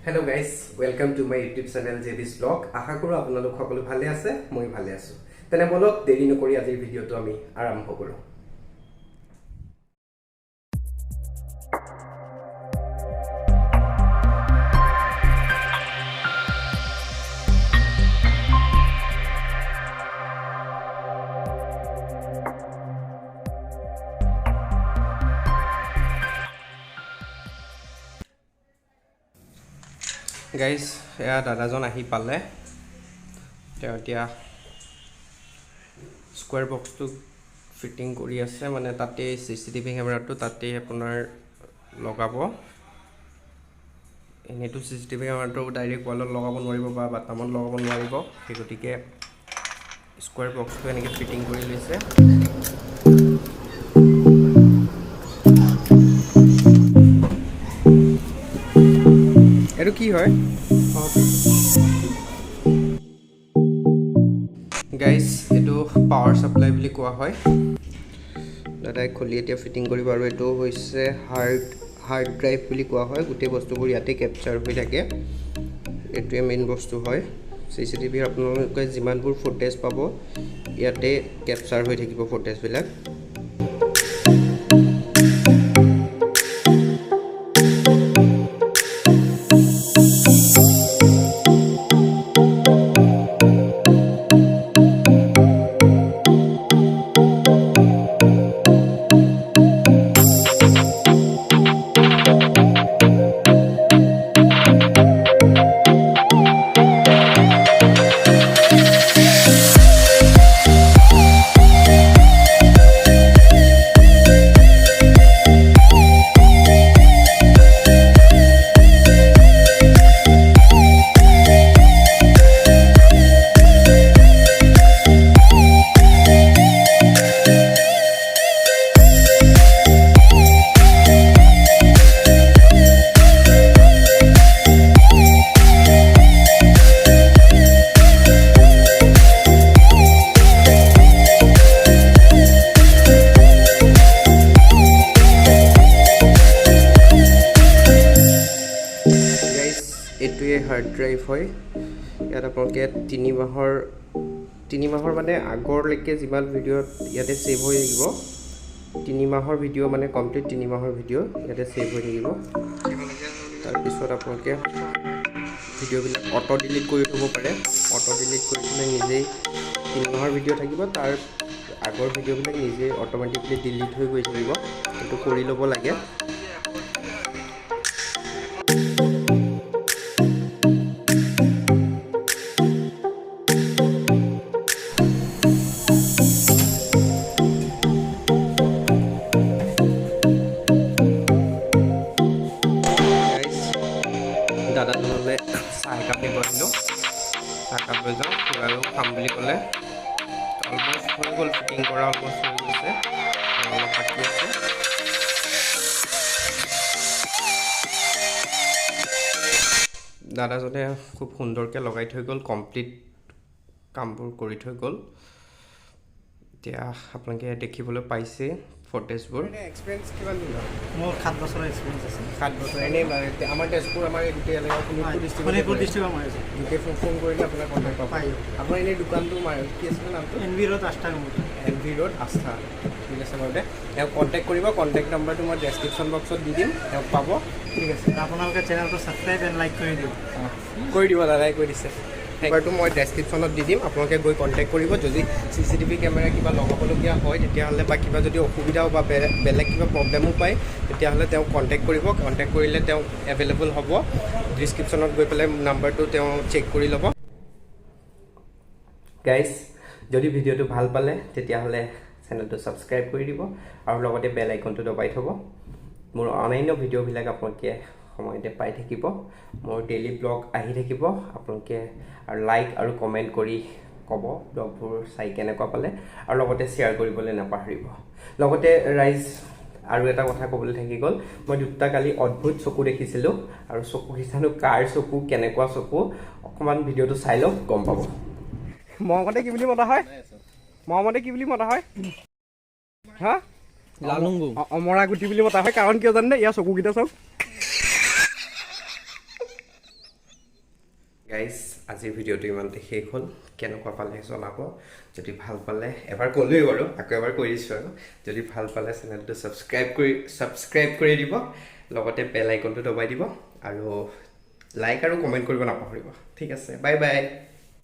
Hello guys, welcome to my YouTube channel JB's Vlog. আশা কৰো আপোনালোক সকলো ভালে আছে, মই ভালে আছো। তেনে বলক দেৰি নকৰি আজিৰ ভিডিওটো আমি আৰম্ভ কৰো। Guys, yeah, Dada jon ahi pale. এতিয়া স্কয়াৰ বক্সটো ফিটিং কৰি আছে মানে তাতে সিসিটিভি ক্যামেৰাটো তাতে আপোনাৰ লগাব এনেটো সিসিটিভি ক্যামেৰাটো ডাইৰেক্ট ওয়ালত লগাব নোৱাৰিব বা বাটামত লগাব নোৱাৰিব সেই গতিকে স্কয়াৰ বক্সটো এনেকৈ ফিটিং কৰি লৈছে এটো কি হয় Guys, eto power supply bili koa hoy. Dada kholi etia fitting koribo aru eto hoise hard drive bili koa hoy. Gute bostu bor yate capture hoi thake. Eto main bostu hoy. CCTV apnaloke jiman bor footage pabo yate capture hoi thakibo footage bilak. Hard drive hoy yara apnaloke 3 mahor mane agor leke jiman video yate save hoi jayibo 3 mahor video mane complete 3 mahor video yate save hoi jayibo tar pisot apnaloke video bila auto delete kori thobo pare auto delete kori thile nije 3 mahor video thakibo tar agor video bila nije automatically delete hoi goi jaibo eto kori lobo lage Dada jonle sai kape goilo sai kape jao purayo kham bili kole almost hoi gol fitting kora almost hoi gise alop baki ase Dada jone khub sundor ke logai thoi gol complete kambur kori thoi gol tia apnaloke dekhibole paise footage bor experience kiban dilo মোৰ 7 বছৰৰ experience আছে 7 বছৰ এনে আমাৰ তেজপুৰ আমাৰ গুটি এলেকা কোনিপুৰ district আমাৰ আছে গুটি ফোন কৰিলে আপোনাৰ কন্টাক্ট পাব আপোনাৰ এনে দোকানটো কি আছে নামটো এনভি ৰোড আস্থা এনভি ৰোড আস্থা ঠিক আছে বাৰু তেওঁ কন্টাক্ট কৰিব কন্টাক্ট নম্বৰটো মই ডেসক্ৰিপচন বক্সত দি দিম তেওঁ পাব ঠিক আছে আপোনালোকে চেনেলটো সাবস্ক্ৰাইব এণ্ড লাইক কৰি দিও কৰি দিব দাদাই কৈ দিছে নম্বৰটো মই ডেসক্ৰিপচনত দি দিম আপোনালোকে গৈ কন্টাক্ট কৰিব যদি সিসিটিভি ক্যামেৰা কিবা লগাবলগীয়া হয় তেতিয়া হলে বা কিবা যদি অসুবিধা বা বেলেগ কিবা প্ৰবলেমো পায় তেতিয়া হলে তেওঁ কন্টাক্ট কৰিব কন্টাক্ট কৰিলে তেওঁ এভেইলেবল হ'ব ডেসক্ৰিপচনত গৈ পেলাই নম্বৰটো তেওঁ চেক কৰি ল'ব গাইস যদি ভিডিওটো ভাল পালে তেতিয়া হলে চেনেলটো সাবস্ক্ৰাইব কৰি দিব আৰু লগতে বেল আইকনটো দবাই থব মোৰ অনলাইন ভিডিও বিলাক আপোনালোকে সময়তে পাই থাকিব মোৰ ডেইলি ব্লগ আহি থাকিব আপোনালোকে আৰু লাইক আৰু কমেন্ট কৰি কব ব্লগবোৰ চাই কেনেকুৱা পালে আৰু লগতে শেয়াৰ কৰিবলৈ নাপাহৰিব লগতে ৰাইজ আৰু এটা কথা ক'বলৈ থাকি গল মই দুটা কালি অদ্ভুত চকু দেখিছিলো আৰু চকু কিছানো কাৰ চকু কেনেকুৱা চকু অকমান ভিডিওটো চাই লওক গম পাব মহমতে কি বুলি মতা হয় হা লালুংগু অমৰা গুটি বুলি মতা হয় কাৰণ কিয় জানে ইয়া চকু কিটা চাওক গাইজ আজিৰ ভিডিঅ'টো ইমানতে শেষ হ'ল কেনেকুৱা পালে জনাব যদি ভাল পালে এবাৰ ক'লোৱেই বাৰু আকৌ এবাৰ কৈ দিছোঁ আৰু যদি ভাল পালে চেনেলটো ছাবস্ক্ৰাইব কৰি দিব লগতে বেল আইকনটো দবাই দিব আৰু লাইক আৰু কমেণ্ট কৰিব নাপাহৰিব ঠিক আছে বাই বাই